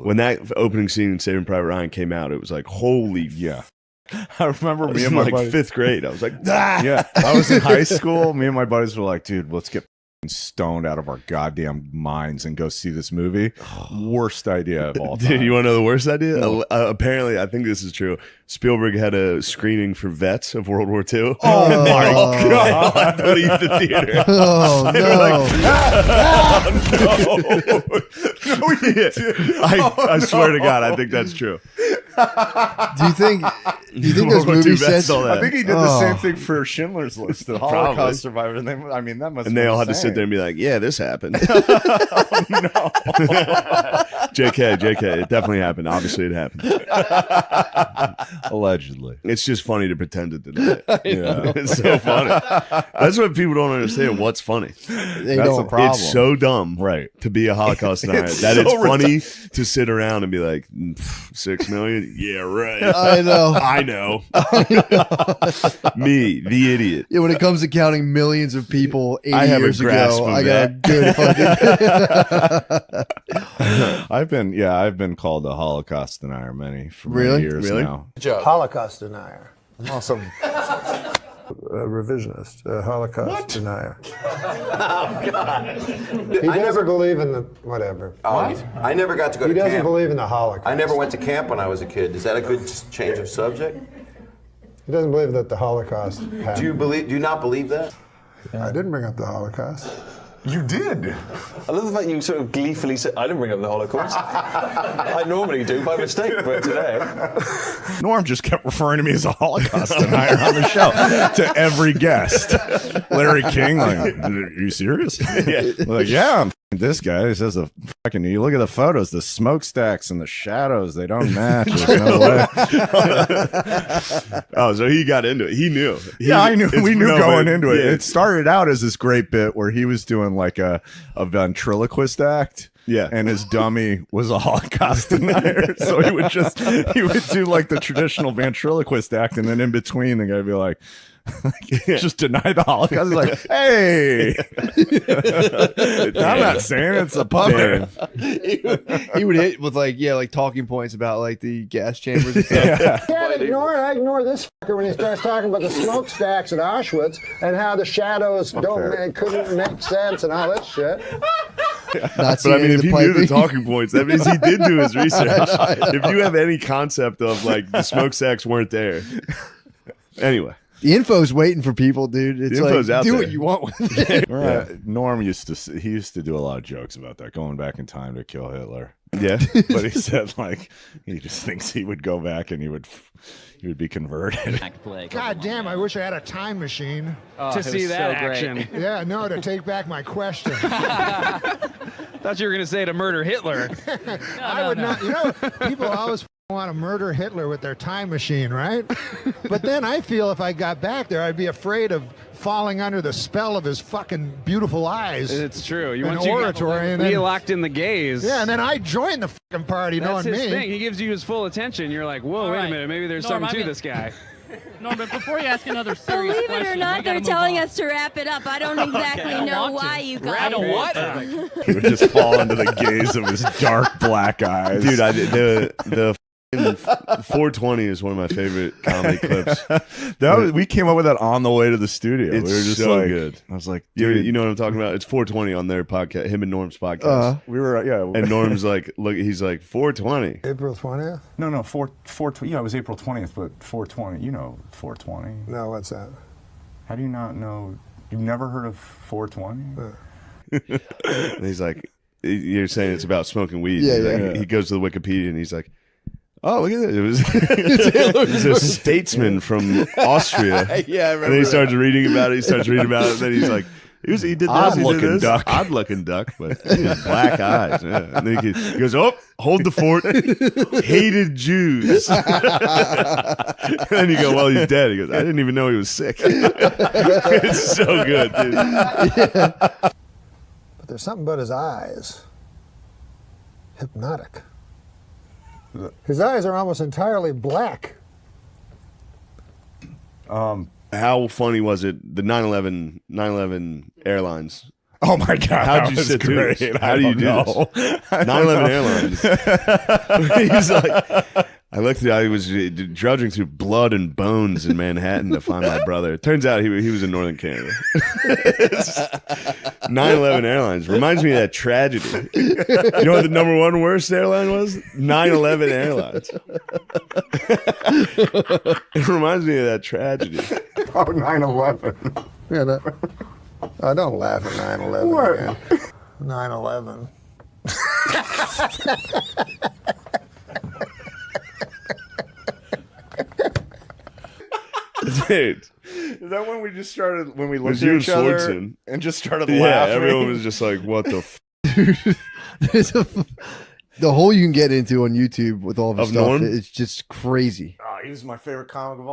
When that opening scene in Saving Private Ryan came out, it was like, holy I remember me and my my buddies. 5th grade. I was like, ah! Yeah, I was in high school. Me and my buddies were like, dude, let's get stoned out of our goddamn minds and go see this movie. Worst idea of all time. Dude, you want to know the worst idea? Apparently, I think this is true. Spielberg had a screening for vets of World War II. Oh my God. To leave the theater. Oh, no. I swear to God, I think that's true. Do you think those movie sets? I think he did the same thing for Schindler's List, the Holocaust survivor. And that must. And they all had to sit there and be like, "Yeah, this happened." No. JK, it definitely happened. Obviously, it happened. Allegedly. It's just funny to pretend it didn't. Yeah. It's so funny. That's what people don't understand. What's funny? That's the problem. It's so dumb, right, to be a Holocaust denier It's that so it's funny to sit around and be like, 6 million? Yeah, right. I know. I know. Me, the idiot. Yeah, when it comes to counting millions of people 80 I have a years grasp ago, of I got a good fucking. I've been called a Holocaust denier many years now. Holocaust denier. Awesome. Revisionist, Holocaust denier. Oh, God. He doesn't believe in the whatever. What? I never got to go to camp. He doesn't believe in the Holocaust. I never went to camp when I was a kid. Is that a good change of subject? He doesn't believe that the Holocaust happened. Do you not believe that? I didn't bring up the Holocaust. You did. I love the fact you sort of gleefully said, I didn't bring up the Holocaust. I normally do by mistake, but today. Norm just kept referring to me as a Holocaust denier on the show to every guest. Larry King, like, are you serious? Yeah. Like, yeah, I'm this guy. He says, you look at the photos, the smokestacks and the shadows, they don't match. There's no way. Oh, so he got into it. He knew. I knew. We knew going into it. Yeah. It started out as this great bit where he was doing like a ventriloquist act. Yeah. And his dummy was a Holocaust denier. So he would do like the traditional ventriloquist act, and then in between the guy would be like, just deny the Holocaust. He's like, hey, I'm not saying it's a puppet. He would hit with like talking points about like the gas chambers and stuff. I ignore this fucker when he starts talking about the smokestacks at Auschwitz and how the shadows couldn't make sense and all that shit. But I mean, if he knew the talking points, that means he did do his research. If you have any concept of like the smokestacks weren't there. Anyway. The info's waiting for people, dude. It's info's like, out do there. what you want with it. Right. Norm used to do a lot of jokes about that, going back in time to kill Hitler. Yeah. But he said like he just thinks he would go back and he would be converted. God damn, I wish I had a time machine. To see that action. Yeah, no, to take back my question. Thought you were going to say to murder Hitler. I would not. You know, people always want to murder Hitler with their time machine, right? But then I feel if I got back there, I'd be afraid of falling under the spell of his fucking beautiful eyes. It's true. You and want oratory, and be then locked in the gaze. yeah, and then I join the fucking party, That's knowing his me. thing. He gives you his full attention. You're like, whoa, wait a minute. Maybe there's something to this guy. No, but before you ask another serious Believe question, it or not, they're telling us to wrap it up. I don't exactly know why you got it. What? He would just fall under the gaze of his dark black eyes. Dude, the 420 is one of my favorite comedy clips. We came up with that on the way to the studio. It's we were just so like, good. I was like, Dude, you know what I'm talking about? It's 420 on their podcast, him and Norm's podcast. we were, And Norm's like, look, he's like, 420. April 20th? No, 420. Yeah, it was April 20th, but 420. You know 420. No, what's that? How do you not know? You've never heard of 420? And he's like, you're saying it's about smoking weed. Yeah, He's like- yeah. He goes to the Wikipedia and he's like, oh, look at that. It was a statesman from Austria. Yeah, I remember. And then he starts reading about it. And then he's like, he did this. Odd-looking duck. Odd looking duck, but he had black eyes. Yeah. And then he goes, oh, hold the fort. Hated Jews. And then you go, well, he's dead. He goes, I didn't even know he was sick. It's so good, dude. Yeah. But there's something about his eyes. Hypnotic. His eyes are almost entirely black. How funny was it? The 9/11 Airlines Oh my god! How'd that you was sit through great. this? I How do you don't do know. this? I 9/11 don't know. Airlines. He's like, I looked at. I was drudging through blood and bones in Manhattan to find my brother. It turns out he was in Northern Canada. 9/11 Airlines reminds me of that tragedy. You know what the number one worst airline was? 9/11 Airlines. It reminds me of that tragedy. Oh, 9/11. Yeah, don't laugh at 9/11 What? again. 9/11. Dude. Is that when we just started? When we was looked at you each and other Swartzen. and just started Yeah, laughing? everyone was just like, what the There's the hole you can get into on YouTube with all of his Of stuff Norm? is just crazy. Oh, he was my favorite comic of all